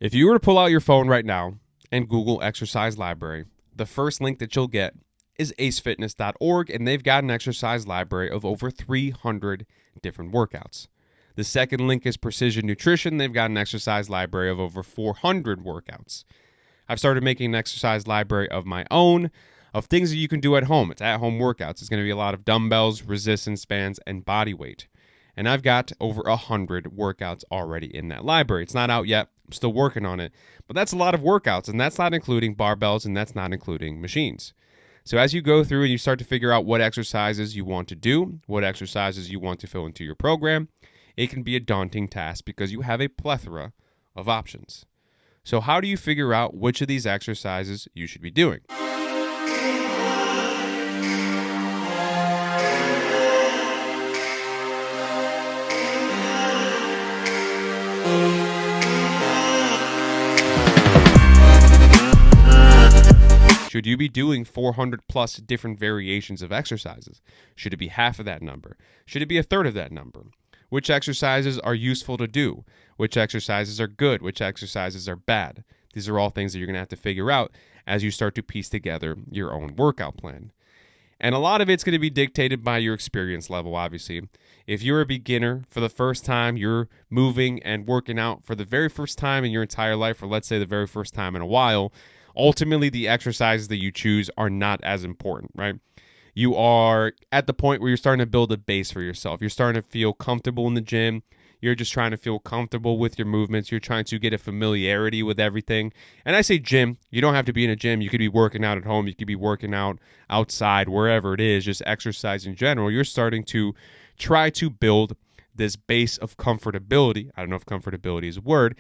If you were to pull out your phone right now and Google exercise library, the first link that you'll get is acefitness.org, and they've got an exercise library of over 300 different workouts. The second link is Precision Nutrition. They've got an exercise library of over 400 workouts. I've started making an exercise library of my own, of things that you can do at home. It's at-home workouts. It's going to be a lot of dumbbells, resistance bands, and body weight. And I've got over 100 workouts already in that library. It's not out yet. I'm still working on it. But that's a lot of workouts, and that's not including barbells, and that's not including machines. So as you go through and you start to figure out what exercises you want to do, what exercises you want to fill into your program, it can be a daunting task because you have a plethora of options. So how do you figure out which of these exercises you should be doing? Should you be doing 400 plus different variations of exercises? Should it be half of that number? Should it be a third of that number? Which exercises are useful to do? Which exercises are good? Which exercises are bad? These are all things that you're going to have to figure out as you start to piece together your own workout plan. And a lot of it's going to be dictated by your experience level, obviously. If you're a beginner for the first time, you're moving and working out for the very first time in your entire life, or let's say the very first time in a while, ultimately the exercises that you choose are not as important, right? You are at the point where you're starting to build a base for yourself. You're starting to feel comfortable in the gym. You're just trying to feel comfortable with your movements. You're trying to get a familiarity with everything. And I say gym. You don't have to be in a gym. You could be working out at home. You could be working out outside, wherever it is, just exercise in general. You're starting to try to build this base of comfortability. I don't know if comfortability is a word,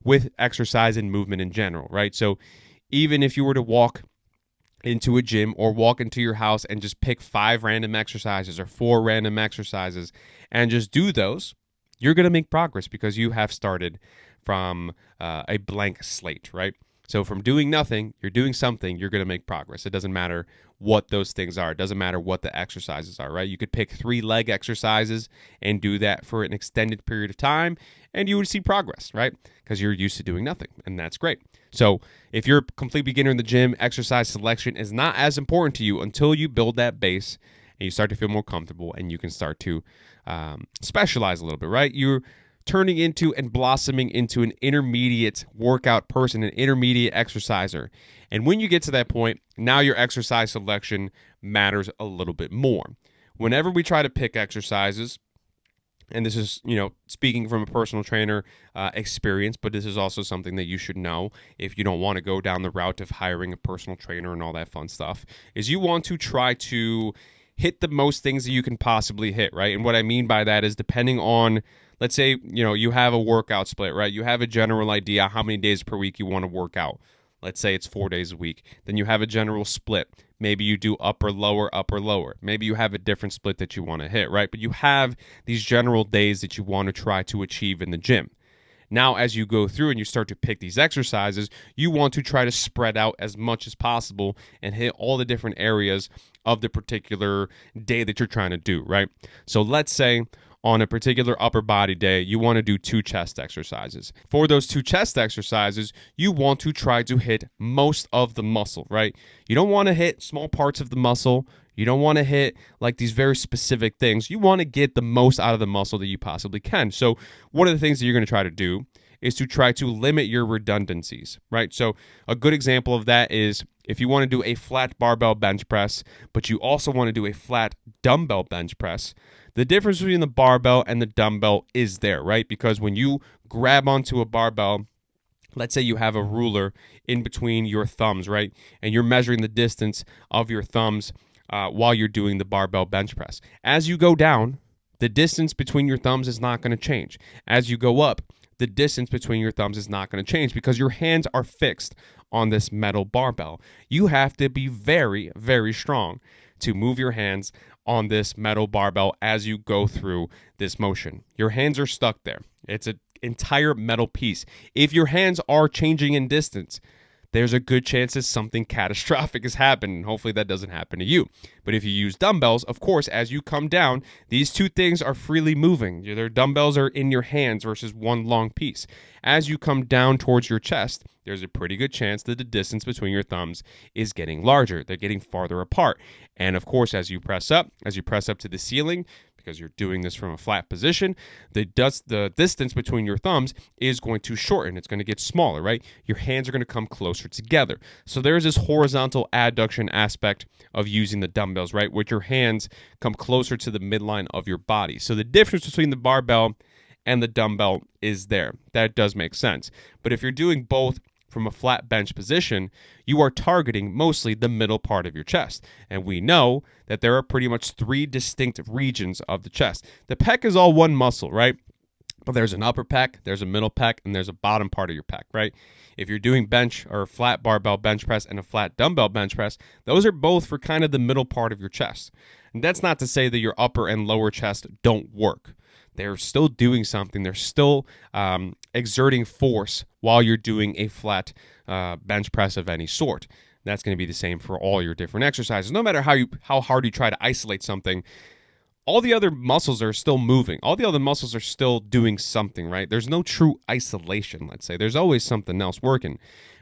with exercise and movement in general, right? So even if you were to walk into a gym or walk into your house and just pick 5 random exercises or 4 random exercises and just do those, you're going to make progress because you have started from a blank slate, right? So from doing nothing, you're doing something, you're going to make progress. It doesn't matter what those things are. It doesn't matter what the exercises are, right? You could pick 3 leg exercises and do that for an extended period of time, and you would see progress, right? Because you're used to doing nothing, and that's great. So if you're a complete beginner in the gym, exercise selection is not as important to you until you build that base and you start to feel more comfortable and you can start to specialize a little bit, right? You're turning into and blossoming into an intermediate workout person, an intermediate exerciser. And when you get to that point, now your exercise selection matters a little bit more. Whenever we try to pick exercises, and this is, speaking from a personal trainer experience, but this is also something that you should know if you don't want to go down the route of hiring a personal trainer and all that fun stuff, is you want to try to hit the most things that you can possibly hit, right? And what I mean by that is depending on, let's say, you have a workout split, right? You have a general idea how many days per week you want to work out. Let's say it's 4 days a week. Then you have a general split. Maybe you do upper, lower. Maybe you have a different split that you want to hit, right? But you have these general days that you want to try to achieve in the gym. Now, as you go through and you start to pick these exercises, you want to try to spread out as much as possible and hit all the different areas of the particular day that you're trying to do, right? So let's say on a particular upper body day, you want to do 2 chest exercises. For those 2 chest exercises, you want to try to hit most of the muscle, right? You don't want to hit small parts of the muscle. You don't want to hit like these very specific things. You want to get the most out of the muscle that you possibly can. So one of the things that you're going to try to do is to try to limit your redundancies, right? So a good example of that is if you want to do a flat barbell bench press, but you also want to do a flat dumbbell bench press, the difference between the barbell and the dumbbell is there, right? Because when you grab onto a barbell, let's say you have a ruler in between your thumbs, right? And you're measuring the distance of your thumbs while you're doing the barbell bench press. As you go down, the distance between your thumbs is not going to change. As you go up, the distance between your thumbs is not going to change because your hands are fixed on this metal barbell. You have to be very, very strong to move your hands on this metal barbell as you go through this motion. Your hands are stuck there. It's an entire metal piece. If your hands are changing in distance, there's a good chance that something catastrophic has happened, and hopefully that doesn't happen to you. But if you use dumbbells, of course, as you come down, these two things are freely moving. Their dumbbells are in your hands versus one long piece. As you come down towards your chest, there's a pretty good chance that the distance between your thumbs is getting larger. They're getting farther apart. And of course, as you press up to the ceiling, because you're doing this from a flat position, the distance between your thumbs is going to shorten. It's going to get smaller, right? Your hands are going to come closer together. So there's this horizontal adduction aspect of using the dumbbells, right? With your hands come closer to the midline of your body. So the difference between the barbell and the dumbbell is there. That does make sense. But if you're doing both from a flat bench position, you are targeting mostly the middle part of your chest. And we know that there are pretty much three distinct regions of the chest. The pec is all one muscle, right? But there's an upper pec, there's a middle pec, and there's a bottom part of your pec, right? If you're doing bench or flat barbell bench press and a flat dumbbell bench press, those are both for kind of the middle part of your chest. And that's not to say that your upper and lower chest don't work. They're still doing something. They're still exerting force while you're doing a flat bench press of any sort. That's going to be the same for all your different exercises. No matter how hard you try to isolate something, all the other muscles are still moving. All the other muscles are still doing something, right? There's no true isolation, let's say. There's always something else working.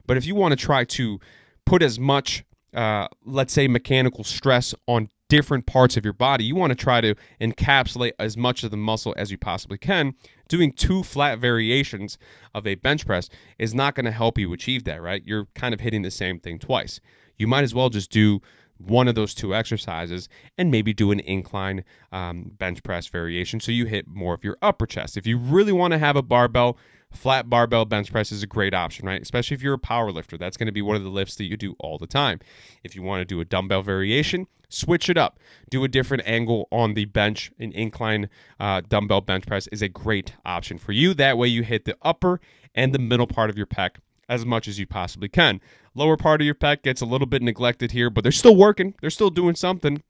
But if you want to try to put as much, let's say, mechanical stress on different parts of your body, you want to try to encapsulate as much of the muscle as you possibly can. Doing two flat variations of a bench press is not going to help you achieve that, right? You're kind of hitting the same thing twice. You might as well just do one of those two exercises and maybe do an incline bench press variation so you hit more of your upper chest. If you really want to have a barbell, flat barbell bench press is a great option, right? Especially if you're a power lifter. That's going to be one of the lifts that you do all the time. If you want to do a dumbbell variation, switch it up. Do a different angle on the bench. An incline dumbbell bench press is a great option for you. That way you hit the upper and the middle part of your pec as much as you possibly can. Lower part of your pec gets a little bit neglected here, but they're still working. They're still doing something.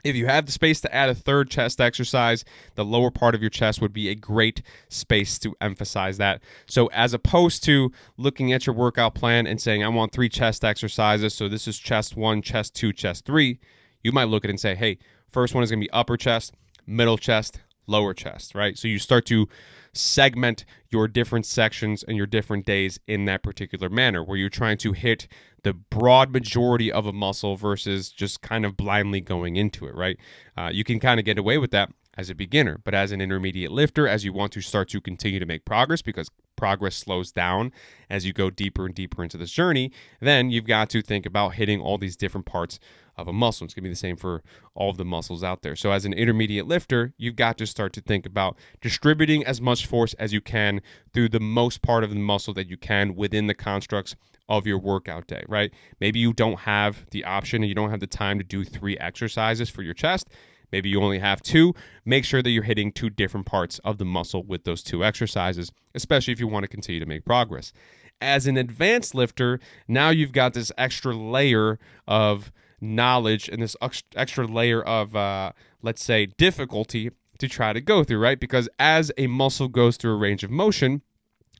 If you have the space to add a third chest exercise, the lower part of your chest would be a great space to emphasize that. So as opposed to looking at your workout plan and saying, I want 3 chest exercises, so this is chest 1, chest 2, chest 3, you might look at it and say, hey, first one is going to be upper chest, middle chest, lower chest, right? So you start to segment your different sections and your different days in that particular manner, where you're trying to hit the broad majority of a muscle versus just kind of blindly going into it, right? You can kind of get away with that as a beginner, but as an intermediate lifter, as you want to start to continue to make progress, because progress slows down as you go deeper and deeper into this journey, then you've got to think about hitting all these different parts of a muscle. It's going to be the same for all of the muscles out there. So as an intermediate lifter, you've got to start to think about distributing as much force as you can through the most part of the muscle that you can within the constructs of your workout day, right? Maybe you don't have the option and you don't have the time to do 3 exercises for your chest. Maybe you only have 2. Make sure that you're hitting 2 different parts of the muscle with those 2 exercises, especially if you want to continue to make progress. As an advanced lifter, now you've got this extra layer of knowledge and this extra layer of, let's say, difficulty to try to go through, right? Because as a muscle goes through a range of motion,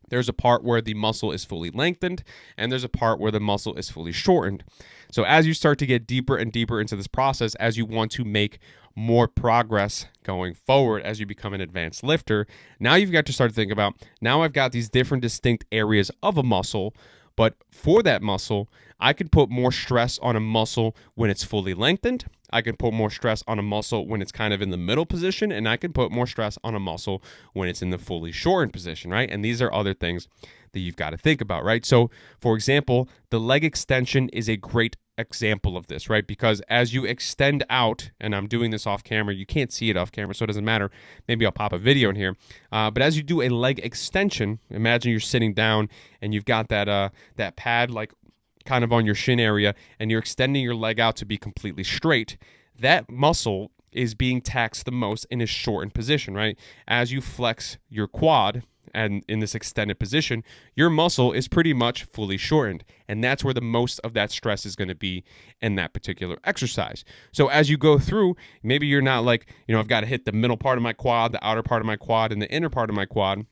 there's a part where the muscle is fully lengthened, and there's a part where the muscle is fully shortened. So as you start to get deeper and deeper into this process, as you want to make more progress going forward, as you become an advanced lifter, now you've got to start to think about, now I've got these different distinct areas of a muscle, but for that muscle, I can put more stress on a muscle when it's fully lengthened. I can put more stress on a muscle when it's kind of in the middle position, and I can put more stress on a muscle when it's in the fully shortened position, right? And these are other things that you've got to think about, right? So, for example, the leg extension is a great example of this, right? Because as you extend out, and I'm doing this off camera, you can't see it off camera, so it doesn't matter. Maybe I'll pop a video in here. But as you do a leg extension, imagine you're sitting down and you've got that pad like kind of on your shin area, and you're extending your leg out to be completely straight. That muscle is being taxed the most in a shortened position, right? As you flex your quad and in this extended position, your muscle is pretty much fully shortened. And that's where the most of that stress is going to be in that particular exercise. So as you go through, maybe you're not like, I've got to hit the middle part of my quad, the outer part of my quad, and the inner part of my quad.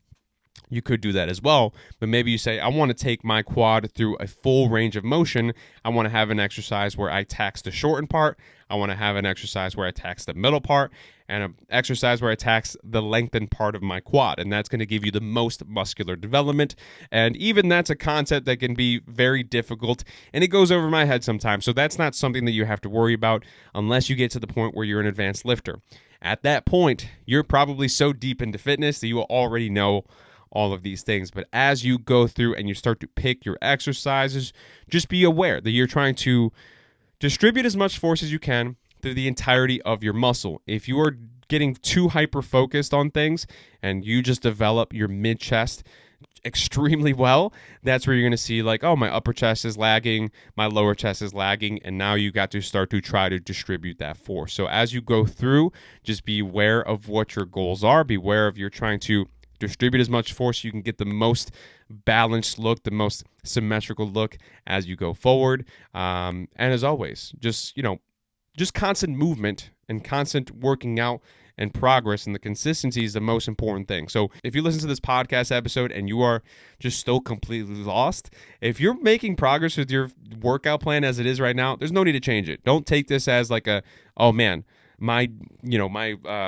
You could do that as well, but maybe you say, I want to take my quad through a full range of motion. I want to have an exercise where I tax the shortened part. I want to have an exercise where I tax the middle part, and an exercise where I tax the lengthened part of my quad. And that's going to give you the most muscular development. And even that's a concept that can be very difficult, and it goes over my head sometimes. So that's not something that you have to worry about unless you get to the point where you're an advanced lifter. At that point, you're probably so deep into fitness that you will already know all of these things. But as you go through and you start to pick your exercises, just be aware that you're trying to distribute as much force as you can through the entirety of your muscle. If you are getting too hyper focused on things and you just develop your mid chest extremely well, that's where you're going to see like, oh, my upper chest is lagging, my lower chest is lagging, and now you got to start to try to distribute that force. So as you go through, just be aware of what your goals are. Be aware of you're trying to distribute as much force so you can get the most balanced look, the most symmetrical look as you go forward. And as always, just constant movement and constant working out and progress, and the consistency is the most important thing. So if you listen to this podcast episode and you are just still completely lost, if you're making progress with your workout plan as it is right now, there's no need to change it. Don't take this as like oh man, my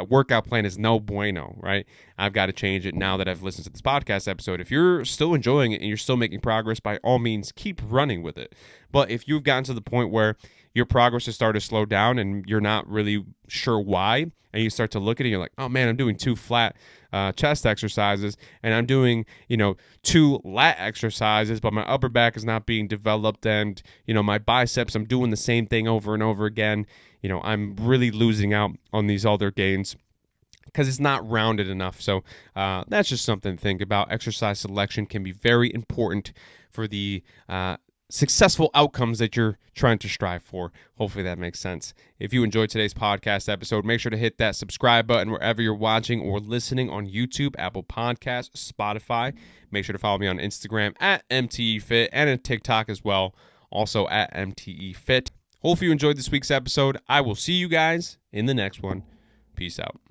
workout plan is no bueno, right? I've got to change it now that I've listened to this podcast episode. If you're still enjoying it and you're still making progress, by all means, keep running with it. But if you've gotten to the point where your progress has started to slow down and you're not really sure why, and you start to look at it and you're like, oh man, I'm doing 2 flat chest exercises, and I'm doing 2 lat exercises, but my upper back is not being developed, and my biceps, I'm doing the same thing over and over again. I'm really losing out on these other gains because it's not rounded enough. So that's just something to think about. Exercise selection can be very important for the successful outcomes that you're trying to strive for. Hopefully that makes sense. If you enjoyed today's podcast episode, make sure to hit that subscribe button wherever you're watching or listening on YouTube, Apple Podcasts, Spotify. Make sure to follow me on Instagram at MTEFit and on TikTok as well, also at MTEFit. Hopefully you enjoyed this week's episode. I will see you guys in the next one. Peace out.